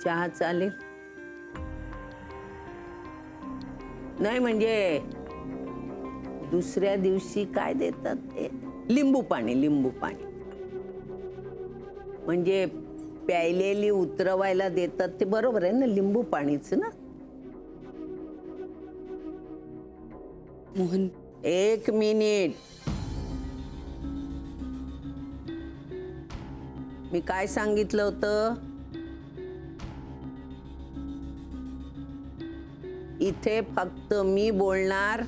चहा चालेल? नाही म्हणजे दुसऱ्या दिवशी काय देतात ते? लिंबू पाणी, लिंबू पाणी. म्हणजे प्यायलेली उतरवायला देतात ते बरोबर आहे ना, लिंबू पाणीच ना? मोहन, 1 मिनिट. मी काय सांगितलं होतं? इथे फक्त मी बोलणार,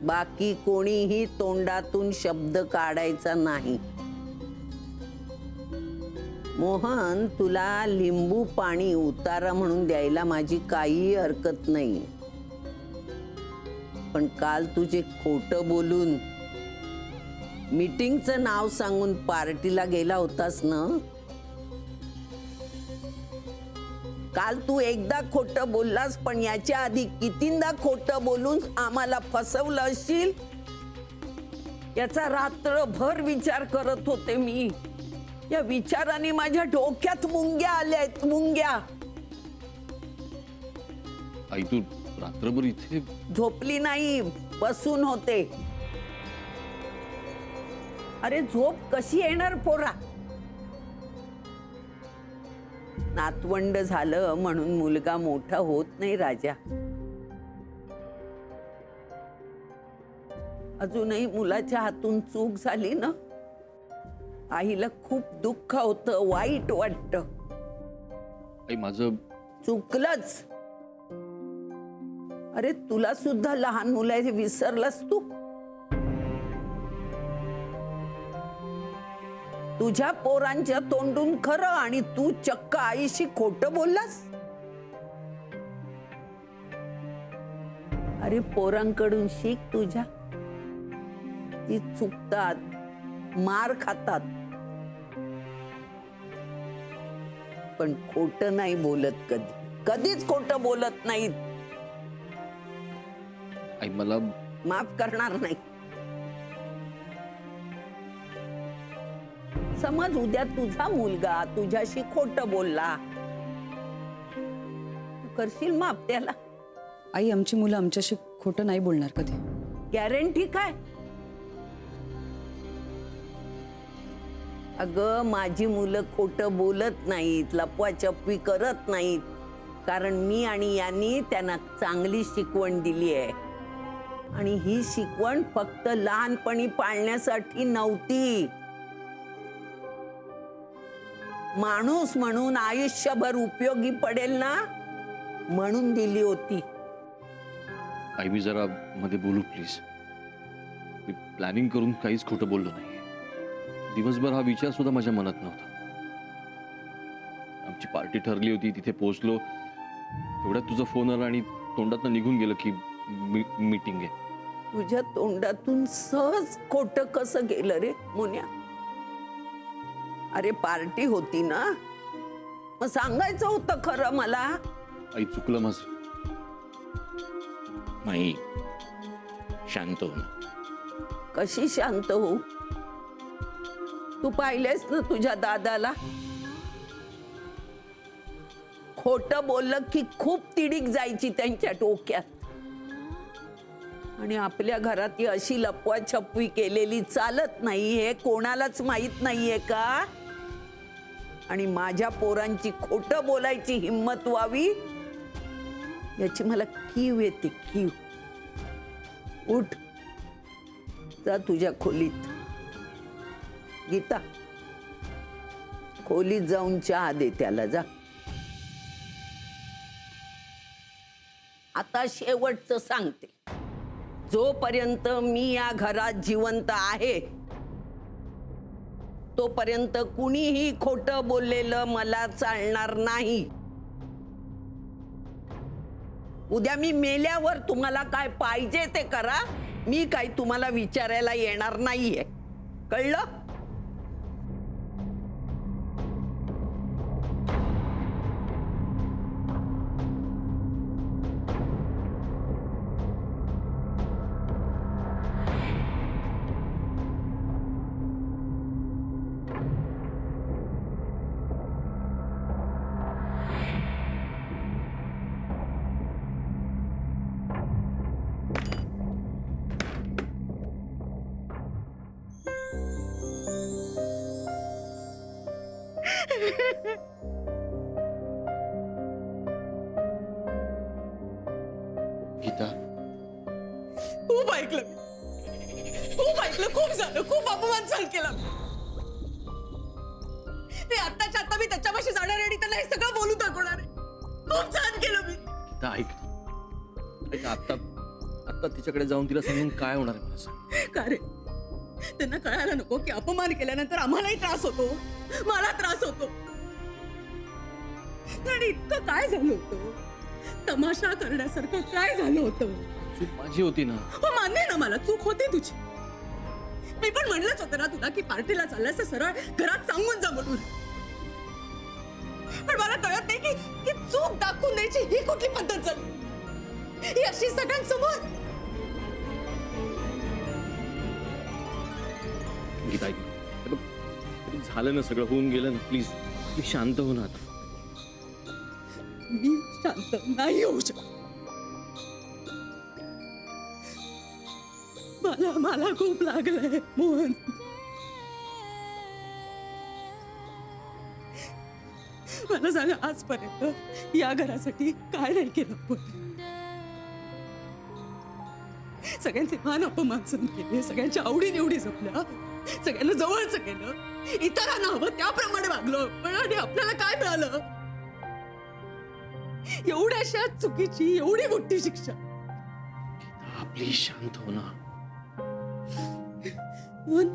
बाकी कोणीही तोंडातून शब्द काढायचा नाही. मोहन, तुला लिंबू पाणी उतारा म्हणून द्यायला माझी काही हरकत नाही, पण काल तुझे खोटं बोलून मीटिंगचं नाव सांगून पार्टीला गेला होतास ना? काल तू एकदा खोटं बोललास, पण याच्या आधी कितींदा खोटं बोलून आम्हाला फसवलं असशील याचा रात्रभर विचार करत होते मी. या विचाराने माझ्या डोक्यात मुंग्या आल्यात, मुंग्या. आई तू रात्रभर इथे? झोपली नाही, बसून होते. अरे झोप कशी येणार पोरा? नातवंड झालं म्हणून मुलगा मोठा होत नाही राजा. अजूनही मुलाच्या हातून चूक झाली ना, आईला खूप दुःख होतं, वाईट वाटतं. आई माझं चुकलंच. अरे तुला सुद्धा लहान मुलं आहे हे विसरलास तू? तुझ्या पोरांच्या तोंडून खरं आणि तू चक्क आईशी खोटं बोललास. अरे पोरांकडून शिक तुझ्या. ती चुकतात, मार खातात, पण खोटं नाही बोलत कधी, कधीच खोटं बोलत नाहीत. आई मला माफ करणार नाही. समज उद्या तुझा मुलगा तुझ्याशी खोटं बोलला, तू करशील माफ त्याला? आई आमची मुलं आमच्याशी खोटं नाही बोलणार कधी. गॅरंटी काय? अगं माझी मुलं खोटं बोलत नाहीत, लपवाछपवी करत नाहीत, कारण मी आणि यांनी त्यांना चांगली शिकवण दिली आहे. आणि ही शिकवण फक्त लहानपणी पाळण्यासाठी नव्हती, माणूस म्हणून आयुष्यभर उपयोगी पडेल ना म्हणून दिली होती. आई मी जरा मध्ये बोलू प्लीज. मी प्लॅनिंग करून काहीच खोटं बोललो नाही. दिवसभर हा विचार सुद्धा माझ्या मनात नव्हता. आमची पार्टी ठरली होती, तिथे पोहोचलो, तेवढ्यात तुझा फोन आला आणि तोंडातनं निघून गेलं की मीटिंग आहे. तुझ्या तोंडातून सहज खोटं कसं गेलं रे मुन्या? अरे पार्टी होती ना, मग सांगायचं होतं खरं मला. आई चुकलं माझं. माई शांत हो ना. कशी शांत होऊ? तू पाहिलेस ना तुझ्या दादाला, खोटं बोललं की खूप तिडीक जायची त्यांच्या डोक्यात. आणि आपल्या घरात ही अशी लपवाछपवी केलेली चालत नाही हे कोणालाच माहित नाहीये का? आणि माझ्या पोरांची खोटं बोलायची हिम्मत व्हावी याची मला कीव येते, कीव. उठ, जा तुझ्या खोलीत. गीता, खोलीत जाऊन चहा दे त्याला, जा. आता शेवटचं सांगते, जोपर्यंत मी या घरात जिवंत आहे तोपर्यंत कुणीही खोटं बोललेलं मला चालणार नाही. उद्या मी मेल्यावर तुम्हाला काय पाहिजे ते करा, मी काही तुम्हाला विचारायला येणार नाहीये, कळलं? गीता खूप ऐकलं खूप झालं, खूप अपमान सहन केला ते आत्ताच्या आता मी त्याच्यापाशी जाणार आहे आणि त्याला हे सगळं बोलू दाखवणार आहे. खूप सहन केलं मी. गीता ऐक आता तिच्याकडे जाऊन तिला सांगून काय होणार आहे मला सांग. का रे त्यांना कळायला नको की अपमान केल्यानंतर आम्हालाही त्रास होतो, मला त्रास होतो. आणि इतकं काय झालं होतं, तमाशा करण्यासारखं काय झालं होतं. चूक माझी होती ना. हो मान्य आहे ना, मला चूक होती तुझी. मी पण म्हणलंच होतं ना तुला की पार्टीला चालल्यास सरळ घरात सांगून जा म्हणून. पण मला कळत नाही की चूक दाखवून द्यायची ही कुठली पद्धत झाली, ही अशी सगळ्यांसमोर. गीता ऐक, हे बघ, ते झालं ना, सगळं होऊन गेलं ना. प्लीज शांत हो ना आता. मी शांत नाही होऊ शकत. मला खूप लागलंय मोहन. मला सांग, आजपर्यंत या घरासाठी काय नाही केलं आपण. सगळ्यांचे मान अपमान सहन केले, सगळ्यांच्या आवडीनिवडी जपल्या, सगळ्यांना जवळच केलं, इतरांना हवं त्याप्रमाणे वागलो पण. आणि आपल्याला काय मिळालं? एवढ्याशा चुकीची एवढी मोठी शिक्षा. प्लीज शांत हो ना. पण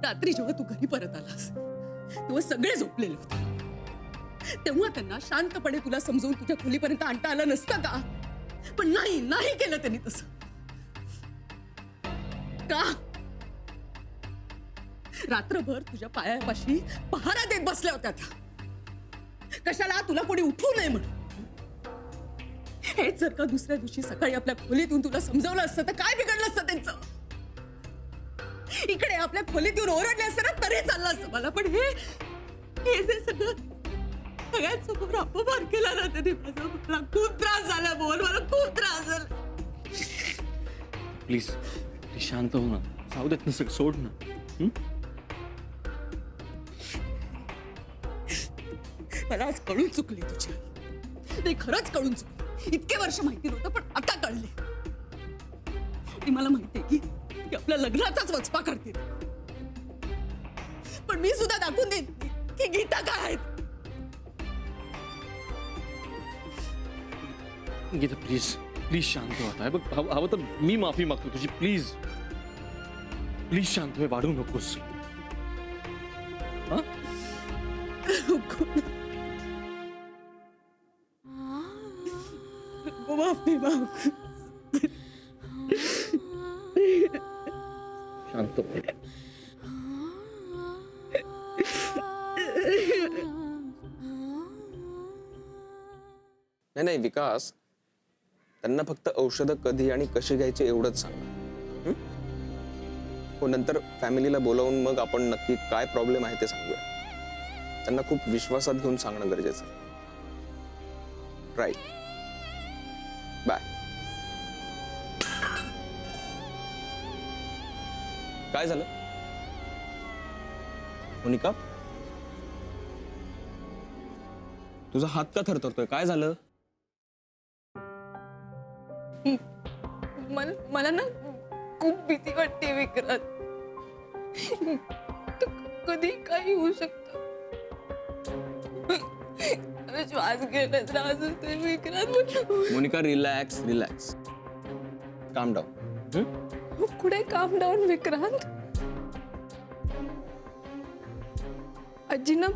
रात्री जेव्हा तू घरी परत आलास तेव्हा सगळे झोपलेले होते. तेव्हा त्यांना शांतपणे तुला समजावून तुझ्या खोलीपर्यंत आणता आलं नसतं का? पण नाही केलं त्यांनी तसं. का? रात्रभर तुझ्या पायापाशी पहारा देत बसल्या होत्या त्या. कशाला? तुला कोणी उठू नये म्हणून. हेच जर का दुसऱ्या दिवशी सकाळी आपल्या खोलीत येऊन तुला समजावलं असतं तर काय बिघडलं असतं त्यांचं? इकडे आपल्या खोलीत येऊन ओरडले असते ना तरी चाललं असतं मला. पण हे जे सगळं सगळ्यांसमोर अपमान केला ना त्यांनी माझा. मला खूप त्रास झाला बोल, मला खूप त्रास झाला. प्लीज शांत हो ना. जाऊ देत ना, सगळं सोड ना. मला आज कळून चुकली तुझी. नाही, खरंच कळून चुकली. इतके वर्ष माहिती नव्हतं पण आता कळले. आणि मला माहितीये की आपल्या लग्नाचाच वचपा करतील. पण मी सुद्धा दाखवून देईन की गीता काय आहेत. गीता प्लीज शांत हो आता. बघ, हवं तर मी माफी मागतो तुझी. प्लीज शांत हो. वाढू नकोस. हा? माफी माग. शांत हो. नाही विकास, त्यांना फक्त औषधं कधी आणि कशी घ्यायची एवढंच सांगा. हो, नंतर फॅमिलीला बोलावून मग आपण नक्की काय प्रॉब्लेम आहे ते सांगूया. त्यांना खूप विश्वासात घेऊन सांगणं गरजेचं आहे. राईट. बाय. काय झालं मोनिका? तुझा हात का थरथरतोय? काय झालं? मला ना खूप भीती वाटते विक्रांत. कधी काही होऊ शकतं. श्वास घेण्यास त्रास होतोय विक्रांत. मोनिका, रिलॅक्स. काम डाऊन. कुठे काम डाऊन विक्रांत? आजीना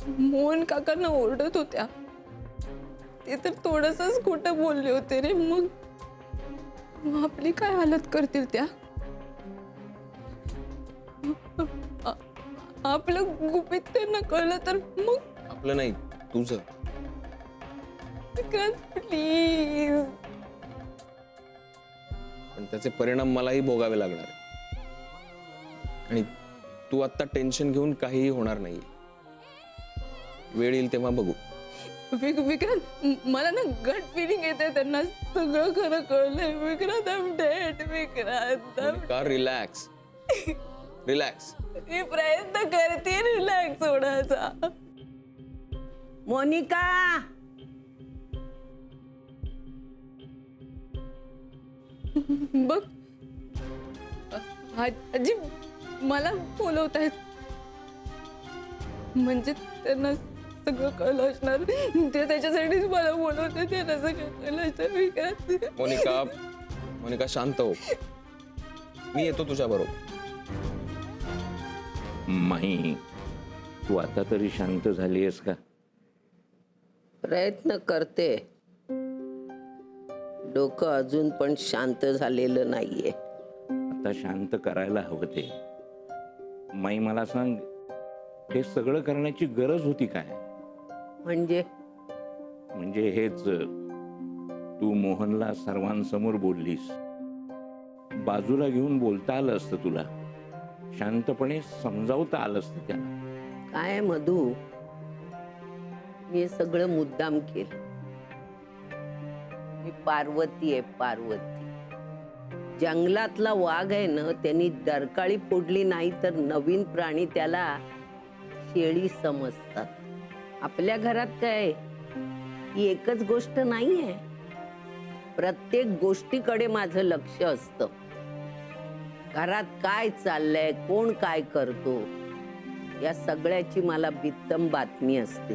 मोहन काकांना ओरडत होत्या. ते तर थोडंसंच खोटं बोलले होते रे. मग आपली काय हालत करतील त्या? आपलं गुपित त्यांना कळलं तर मग? आपलं नाही, तुझं. प्लीज. पण त्याचे परिणाम मलाही भोगावे लागणार आहे. आणि तू आता टेन्शन घेऊन काहीही होणार नाही. वेळ येईल तेव्हा बघू. विक्रांत, मला ना गट फिलिंग येते. त्यांना सगळं खरं कळलंय Vikrant. I am dead Vikrant. का? रिलॅक्स. रिलॅक्स. मी प्रयत्न करते रिलॅक्स होण्याचा. मोनिका, बघ आजी मला बोलवतायत. म्हणजे त्यांना सगळं कळलं असणार. ते त्याच्यासाठीच मला बोलवते. त्यांना सगळं कळलं असणार. विक्रांत, मोनिका शांत हो. मी येतो तुझ्या बरोबर. माही, तू आता तरी शांत झाली आहेस का? प्रयत्न करते. डोकं अजून पण शांत झालेलं नाहीये. आता शांत करायला हवं ते. माई, मला सांग, हे सगळं करण्याची गरज होती काय? म्हणजे हेच, तू मोहनला सर्वांसमोर बोललीस. बाजूला घेऊन बोलता आलं असतं तुला. शांतपणे समजावता आलं असतं त्याला. काय मधू, मी हे सगळं मुद्दाम केलं. मी पार्वती आहे, पार्वती. जंगलातला वाघ आहे ना, त्यांनी डरकाळी फोडली नाही तर नवीन प्राणी त्याला शेळी समजतात. आपल्या घरात काय ही एकच गोष्ट नाहीये. प्रत्येक गोष्टीकडे माझं लक्ष असतं. घरात काय चाललंय, कोण काय करतो, या सगळ्याची मला बित्तम बातमी असते.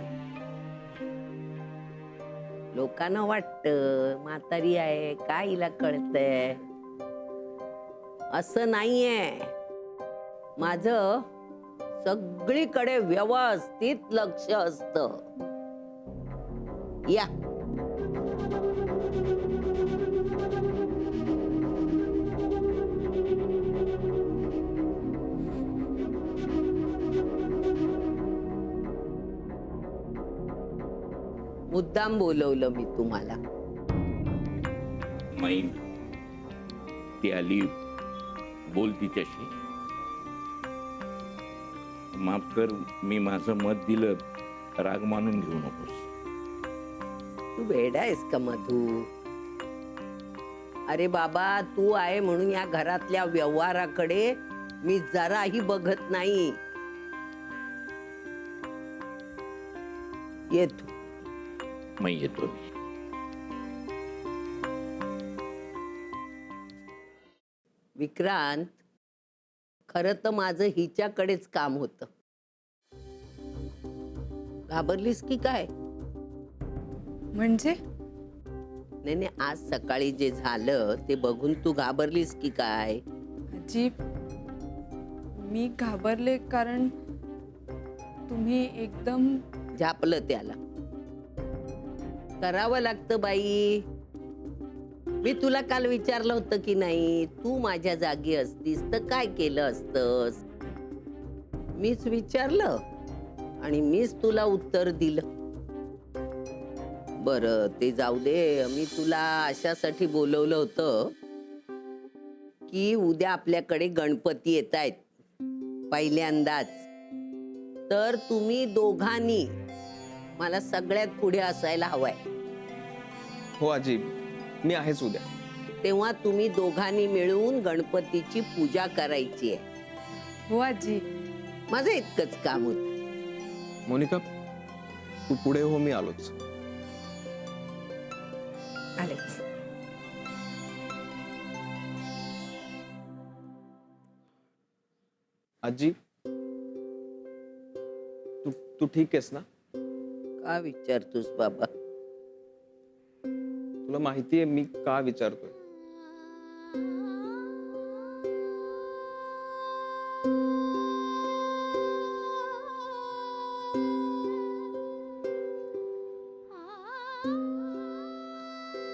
लोकांना वाटतं म्हातारी आहे, काय हिला कळतंय. असं नाहीये. माझं सगळीकडे व्यवस्थित लक्ष असतं. या मुद्दाम बोलवलं मी तुम्हाला. माई, ती आली, बोल तिच्याशी. माफ कर, मी माझं मत दिलं, राग मानून घेऊ नकोस. तू वेडा आहेस का मधू? अरे बाबा, तू आहे म्हणून या घरातल्या व्यवहाराकडे मी जराही बघत नाही. येतो. माई, येतो मी. विक्रांत, खरं तर माझं हिच्याकडेच काम होतं. घाबरलीस की काय? म्हणजे नाही, आज सकाळी जे झालं ते बघून तू घाबरलीस की काय? आजी, मी घाबरले कारण तुम्ही एकदम झापलं त्याला. करावं लागतं बाई. मी तुला काल विचारलं होतं की नाही, तू माझ्या जागी असतीस तर काय केलं असतंस? मीच विचारलं आणि मीच तुला उत्तर दिलं. बरं, ते जाऊ दे. मी तुला अशासाठी बोलवलं होतं की उद्या आपल्याकडे गणपती येत आहेत पहिल्यांदाच. तर तुम्ही दोघांनी मला सगळ्यात पुढे असायला हवंय. हो आजी, मी आहेच उद्या. तेव्हा तुम्ही दोघांनी मिळून गणपतीची पूजा करायची आहे. हो आजी. माझं इतकंच काम होतं. मोनिका, तू पुढे हो, मी आलोच. आलेच. आजी, तू ठीक आहेस ना? का विचारतोस बाबा? तुला माहितीये मी का विचारतोय?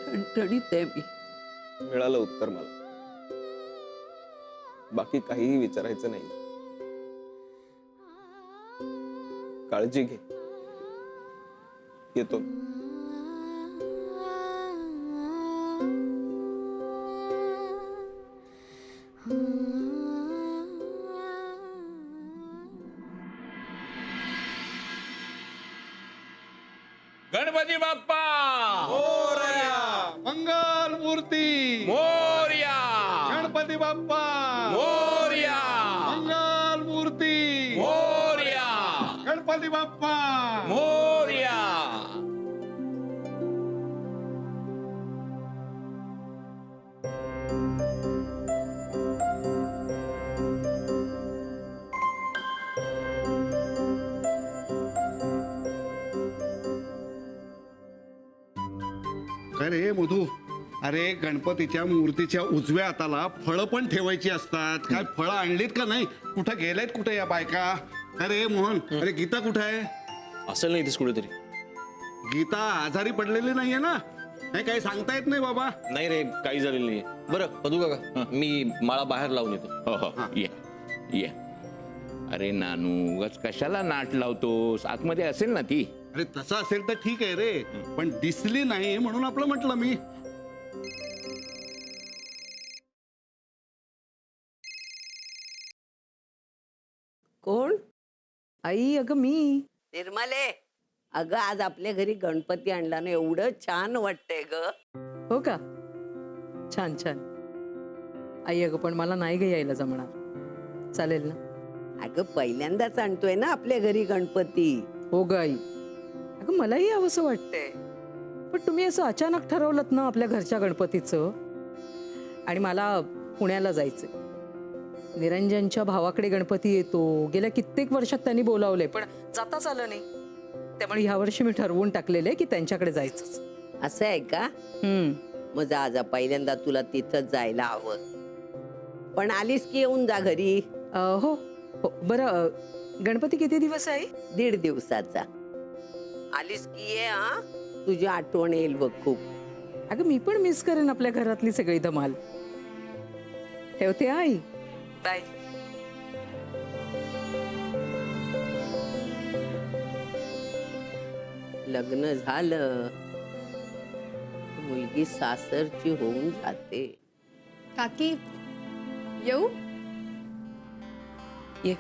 ठणठणीत आहे मी. मिळालं उत्तर मला. बाकी काहीही विचारायचं नाही. काळजी घे. येतो. गणपती बाप्पा मंगल मूर्ती मोरया, गणपती बाप्पा मोरया, मंगल काय रे मधू, अरे गणपतीच्या मूर्तीच्या उजव्या हाताला फळं पण ठेवायची असतात. काय फळं आणलीत का नाही? कुठं गेलेत कुठे या बायका? अरे मोहन, अरे गीता कुठं आहे? असेल नाही इथेच कुठेतरी. गीता आजारी पडलेली नाहीये ना? नाही काही सांगता येत नाही बाबा. नाही रे, काही झालेलं नाही. बरं मधू काका, मी माळा बाहेर लावून येतो. हो ये ये. अरे नानू, उगाच कशाला नाट लावतोस? आतमध्ये असेल ना ती. अरे तसं असेल तर ठीक आहे रे, पण दिसली नाही म्हणून आपलं म्हटलं मी. कोण? आई अगं मी. निर्मले, अगं आज आपल्या घरी गणपती आणला ना, एवढं छान वाटतंय ग. हो का? छान छान. आई अगं पण मला नाही ग यायला जमणार. चालेल ना? अगं पहिल्यांदाच आणतोय ना आपल्या घरी गणपती. हो ग आई. अगं मलाही यावंसं वाटतंय, पण तुम्ही असं अचानक ठरवलं ना आपल्या घरच्या गणपतीचं. आणि मला पुण्याला जायचंय. निरंजनच्या भावाकडे गणपती येतो. गेल्या कित्येक वर्षात त्यांनी बोलावले, पण जाताच आलं नाही. त्यामुळे ह्या वर्षी मी ठरवून टाकलेलं आहे की त्यांच्याकडे जायचंच. असं आहे का? मग जा जा, पहिल्यांदा तुला तिथं जायला हवं. पण आलीस की येऊन जा घरी. हो हो. बरं, गणपती किती दिवस आहे? 1.5 दिवसाचा. आलीस की ये हा, तुझी आठवण येईल बघ खूप. अगं मी पण मिस करेन आपल्या घरातली सगळी धमाल. ठेवते आई. बाय. लग्न झालं, मुलगी सासरची होऊन जाते. काकी येऊ? ये.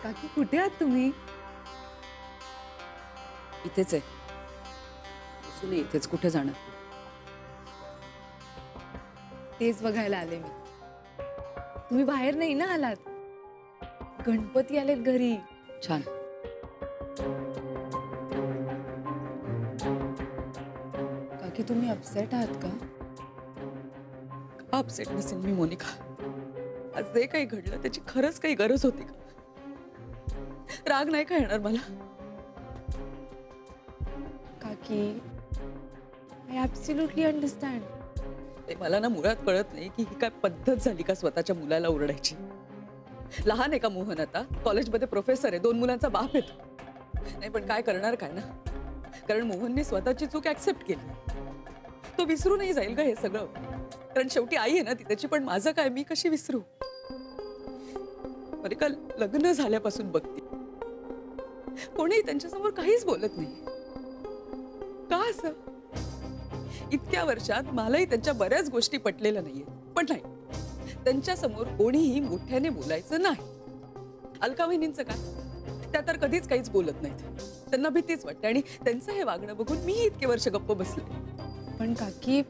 काकी कुठे आहात तुम्ही? इथेच आहे. असून इथेच, कुठे जाणार? तेच बघायला आले मी. तुम्ही बाहेर नाही ना आलात? गणपती आलेत घरी. छान. काकी तुम्ही अपसेट आहात का? अपसेट नसेल मी मोनिका. आज जे काही घडलं त्याची खरंच काही गरज होती का? राग नाही का येणार मला? काकी आय ॲब्सोल्युटली अंडरस्टँड. ते मला ना मुळात कळत नाही की ही काय पद्धत झाली का स्वतःच्या मुलाला ओरडायची. लहान आहे का मोहन? आता कॉलेजमध्ये प्रोफेसर आहे, 2 मुलांचा बाप येतो. नाही पण काय करणार काय ना, कारण मोहनने स्वतःची चूक ऍक्सेप्ट केली. तो विसरू नाही जाईल का हे सगळं? कारण शेवटी आई आहे ना ती त्याची. पण माझं काय, मी कशी विसरू? अरे काल लग्न झाल्यापासून बघते, कोणीही त्यांच्यासमोर काहीच बोलत नाही. का असं? इतक्या वर्षात मलाही त्यांच्या बऱ्याच गोष्टी पटलेल्या नाहीये, पण नाही, त्यांच्या समोर कोणीही मोठ्याने बोलायचं नाही. अलका वहिनींचं काय? त्या तर कधीच काहीच बोलत नाहीत. त्यांना भीतीच वाटते. आणि त्यांचं हे वागणं बघून मी इतके वर्ष गप्प बसले. पण काकी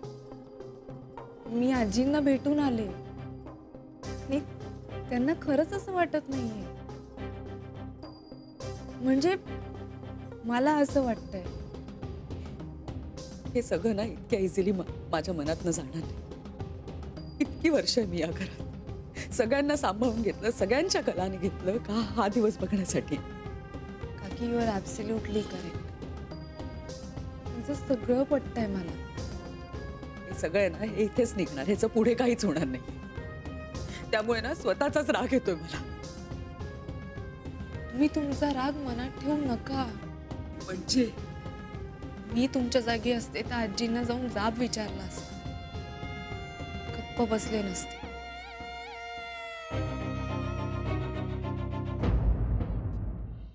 मी आजींना भेटून आले आणि त्यांना खरंच असं वाटत नाहीये. म्हणजे मला असं वाटतंय हे सगळं ना इतक्या इझिली माझ्या मनातनं जाणार नाही. इतकी वर्ष मी या घरात सगळ्यांना सांभाळून घेतलं, सगळ्यांच्या कलाने घेतलं का हा दिवस बघण्यासाठी. काकी यू आर ॲब्सोल्युटली करेक्ट. तुझं सगळं पटतंय मला. हे सगळं ना हे इथेच निघणार, ह्याचं पुढे काहीच होणार नाही. त्यामुळे ना स्वतःचाच राग येतोय मला. तुम्ही तुमचा राग मनात ठेवू नका. म्हणजे मी तुमच्या जागी असते तर आजींना जाऊन जाब विचारला असता, गप्प बसले नसते.